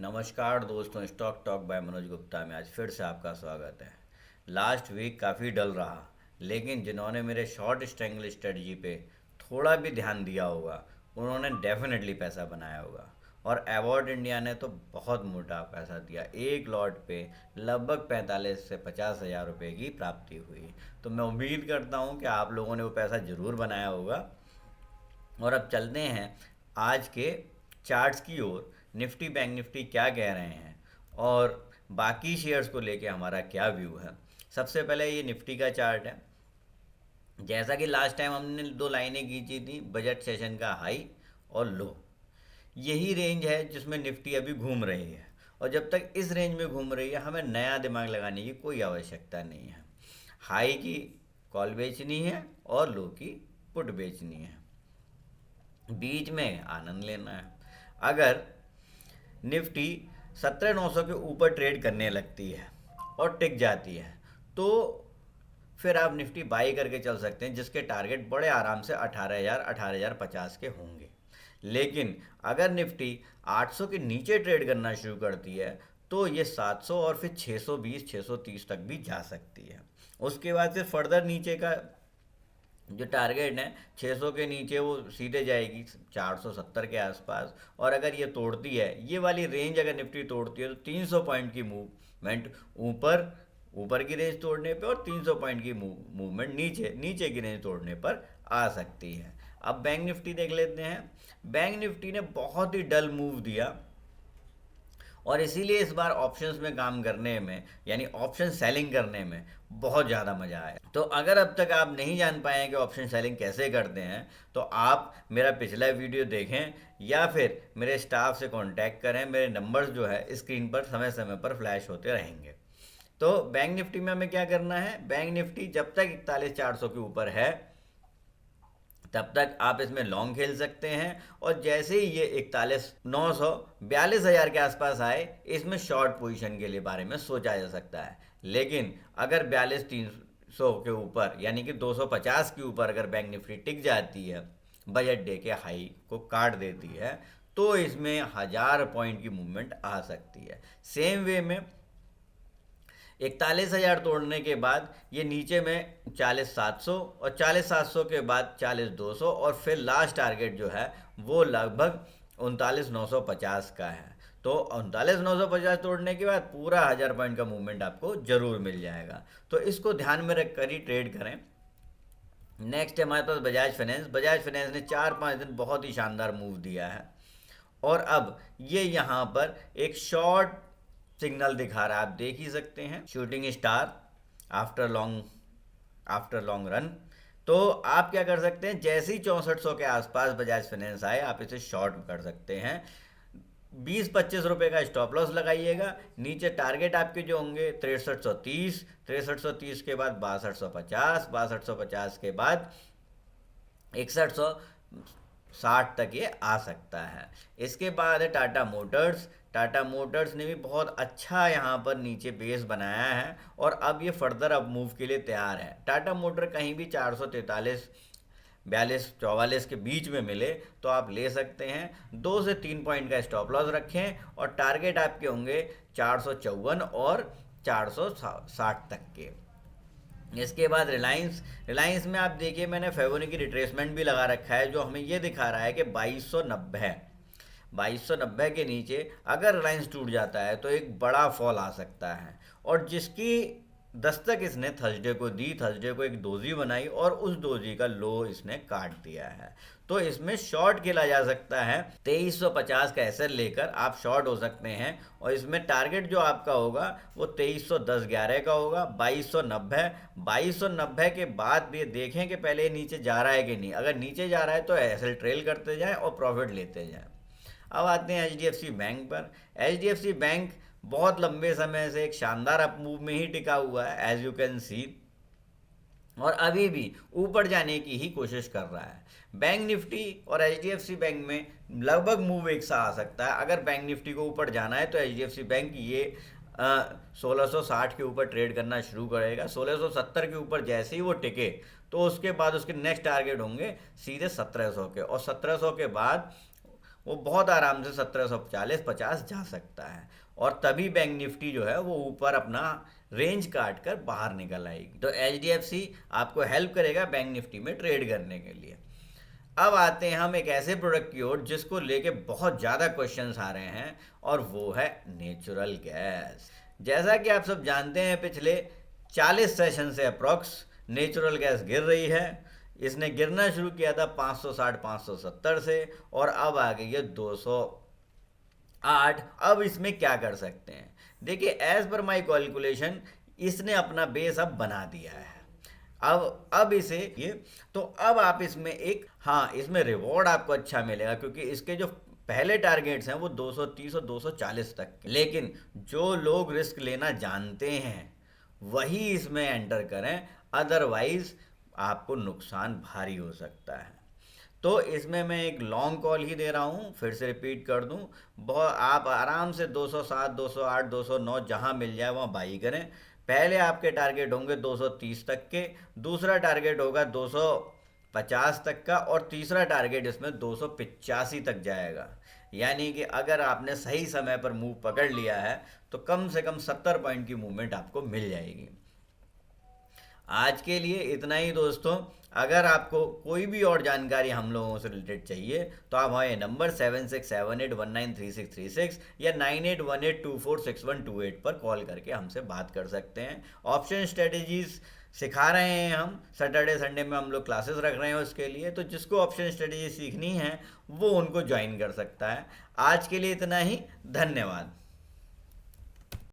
नमस्कार दोस्तों, stock talk bye Manoj Gupta में आज फिर से आपका स्वागत है। लास्ट वीक काफ़ी डल रहा, लेकिन जिन्होंने मेरे शॉर्ट स्ट्रैंगल स्ट्रेटजी पे थोड़ा भी ध्यान दिया होगा उन्होंने डेफिनेटली पैसा बनाया होगा। और अवॉर्ड इंडिया ने तो बहुत मोटा पैसा दिया, एक लॉट पे लगभग 45 से 50 हज़ार रुपये की प्राप्ति हुई। तो मैं उम्मीद करता हूँ कि आप लोगों ने वो पैसा ज़रूर बनाया होगा। और अब चलते हैं आज के चार्ट्स की ओर। निफ्टी बैंक निफ्टी क्या कह रहे हैं और बाकी शेयर्स को लेके हमारा क्या व्यू है। सबसे पहले ये निफ्टी का चार्ट है। जैसा कि लास्ट टाइम हमने दो लाइनें खींची थी, बजट सेशन का हाई और लो, यही रेंज है जिसमें निफ्टी अभी घूम रही है। और जब तक इस रेंज में घूम रही है हमें नया दिमाग लगाने की कोई आवश्यकता नहीं है। हाई की कॉल बेचनी है और लो की पुट बेचनी है, बीच में आनंद लेना है। अगर निफ्टी 17,900 के ऊपर ट्रेड करने लगती है और टिक जाती है तो फिर आप निफ्टी बाई करके चल सकते हैं, जिसके टारगेट बड़े आराम से 18,000 18,050 के होंगे। लेकिन अगर निफ्टी 800 के नीचे ट्रेड करना शुरू करती है तो ये 700 और फिर 620 630 तक भी जा सकती है। उसके बाद फिर फर्दर नीचे का जो टारगेट है 600 के नीचे वो सीधे जाएगी 470 के आसपास। और अगर ये तोड़ती है, ये वाली रेंज अगर निफ्टी तोड़ती है तो 300 पॉइंट की मूवमेंट ऊपर ऊपर की रेंज तोड़ने पे और 300 पॉइंट की मूवमेंट नीचे नीचे की रेंज तोड़ने पर आ सकती है। अब बैंक निफ्टी देख लेते हैं। बैंक निफ्टी ने बहुत ही डल मूव दिया और इसीलिए इस बार ऑप्शंस में काम करने में, यानी ऑप्शन सेलिंग करने में बहुत ज़्यादा मज़ा आया। तो अगर अब तक आप नहीं जान पाए हैं कि ऑप्शन सेलिंग कैसे करते हैं तो आप मेरा पिछला वीडियो देखें या फिर मेरे स्टाफ से कांटेक्ट करें। मेरे नंबर्स जो है स्क्रीन पर समय समय पर फ्लैश होते रहेंगे। तो बैंक निफ्टी में हमें क्या करना है, बैंक निफ्टी जब तक 41,400 के ऊपर है तब तक आप इसमें लॉन्ग खेल सकते हैं। और जैसे ही ये 41,900 42,000 के आसपास आए, इसमें शॉर्ट पोजीशन के लिए बारे में सोचा जा सकता है। लेकिन अगर 42,300 के ऊपर यानी कि 250 के ऊपर अगर बैंक निफ्टी टिक जाती है, बजट डे के हाई को काट देती है, तो इसमें 1,000 पॉइंट की मूवमेंट आ सकती है। सेम वे में 41,000 तोड़ने के बाद ये नीचे में 40,700 और 40,700 के बाद 40,200 और फिर लास्ट टारगेट जो है वो लगभग 39,950 का है। तो 39,950 तोड़ने के बाद पूरा 1,000 पॉइंट का मूवमेंट आपको जरूर मिल जाएगा। तो इसको ध्यान में रख कर ही ट्रेड करें। नेक्स्ट है हमारे पास बजाज फाइनेंस। बजाज फाइनेंस ने 4-5 दिन बहुत ही शानदार मूव दिया है और अब ये यहाँ पर एक शॉर्ट सिग्नल दिखा रहा है, आप देख ही सकते हैं, shooting star after long run. तो आप क्या कर सकते हैं, जैसे ही 6400 के आसपास बजाज फाइनेंस आए आप इसे शॉर्ट कर सकते हैं। 20-25 रुपए का स्टॉप लॉस लगाइएगा। नीचे टारगेट आपके जो होंगे 6330, 6330 के बाद 6250, 6250 के बाद 6160 तक ये आ सकता है। इसके बाद है टाटा मोटर्स। टाटा मोटर्स ने भी बहुत अच्छा यहाँ पर नीचे बेस बनाया है और अब ये फर्दर अब मूव के लिए तैयार है। टाटा मोटर कहीं भी 443 42 44 के बीच में मिले तो आप ले सकते हैं। 2 से 3 पॉइंट का स्टॉप लॉस रखें और टारगेट आपके होंगे 454 और 460 तक के। इसके बाद रिलायंस में आप देखिए मैंने फेबोनी की रिट्रेसमेंट भी लगा रखा है, जो हमें ये दिखा रहा है कि 2290 के नीचे अगर रिलायंस टूट जाता है तो एक बड़ा फॉल आ सकता है। और जिसकी दस्तक इसने थर्सडे को दी, थर्सडे को एक डोजी बनाई और उस डोजी का लो इसने काट दिया है। तो इसमें शॉर्ट खेला जा सकता है। 2350 का एसएल लेकर आप शॉर्ट हो सकते हैं और इसमें टारगेट जो आपका होगा वो 2310-11 का होगा। 2290 के बाद भी देखें कि पहले नीचे जा रहा है कि नहीं। अगर नीचे जा रहा है तो एसएल ट्रेल करते जाएं और प्रॉफिट लेते जाएं। अब आते हैं एचडीएफसी बैंक पर। एचडीएफसी बैंक बहुत लंबे समय से एक शानदार अप मूव में ही टिका हुआ है, एज यू कैन सी, और अभी भी ऊपर जाने की ही कोशिश कर रहा है। बैंक निफ्टी और एचडीएफसी बैंक में लगभग मूव एक सा आ सकता है। अगर बैंक निफ्टी को ऊपर जाना है तो एचडीएफसी बैंक ये 1660 के ऊपर ट्रेड करना शुरू करेगा। 1670 के ऊपर जैसे ही वो टिके तो उसके बाद उसके नेक्स्ट टारगेट होंगे सीधे 1700 के, और 1700 के बाद वो बहुत आराम से 1740-50 जा सकता है, और तभी बैंक निफ्टी जो है वो ऊपर अपना रेंज काट कर बाहर निकल आएगी। तो एचडीएफसी आपको हेल्प करेगा बैंक निफ्टी में ट्रेड करने के लिए। अब आते हैं हम एक ऐसे प्रोडक्ट की ओर जिसको लेके बहुत ज़्यादा क्वेश्चंस आ रहे हैं, और वो है नेचुरल गैस। जैसा कि आप सब जानते हैं, पिछले 40 सेशन से अप्रॉक्स नेचुरल गैस गिर रही है। इसने गिरना शुरू किया था 560 570 से, और अब आ गई है 208। अब इसमें क्या कर सकते हैं? देखिए, एज पर माई कैलकुलेशन इसने अपना बेस अब बना दिया है। अब इसे ये, तो अब आप इसमें एक, हाँ, इसमें रिवॉर्ड आपको अच्छा मिलेगा, क्योंकि इसके जो पहले टारगेट्स हैं वो 230 और 240 तक के। लेकिन जो लोग रिस्क लेना जानते हैं वही इसमें एंटर करें, अदरवाइज आपको नुकसान भारी हो सकता है। तो इसमें मैं एक लॉन्ग कॉल ही दे रहा हूँ, फिर से रिपीट कर दूँ, बहुत आप आराम से 207 208 209 जहाँ मिल जाए वहाँ बाई करें। पहले आपके टारगेट होंगे 230 तक के, दूसरा टारगेट होगा 250 तक का, और तीसरा टारगेट इसमें 285 तक जाएगा। यानी कि अगर आपने सही समय पर मूव पकड़ लिया है तो कम से कम 70 पॉइंट की मूवमेंट आपको मिल जाएगी। आज के लिए इतना ही दोस्तों। अगर आपको कोई भी और जानकारी हम लोगों से रिलेटेड चाहिए तो आप हमारे नंबर 7678193636 या 9818246128 पर कॉल करके हमसे बात कर सकते हैं। ऑप्शन स्ट्रेटेजीज सिखा रहे हैं हम, सैटरडे संडे में हम लोग क्लासेस रख रहे हैं उसके लिए, तो जिसको ऑप्शन स्ट्रेटेजी सीखनी है वो उनको ज्वाइन कर सकता है। आज के लिए इतना ही, धन्यवाद।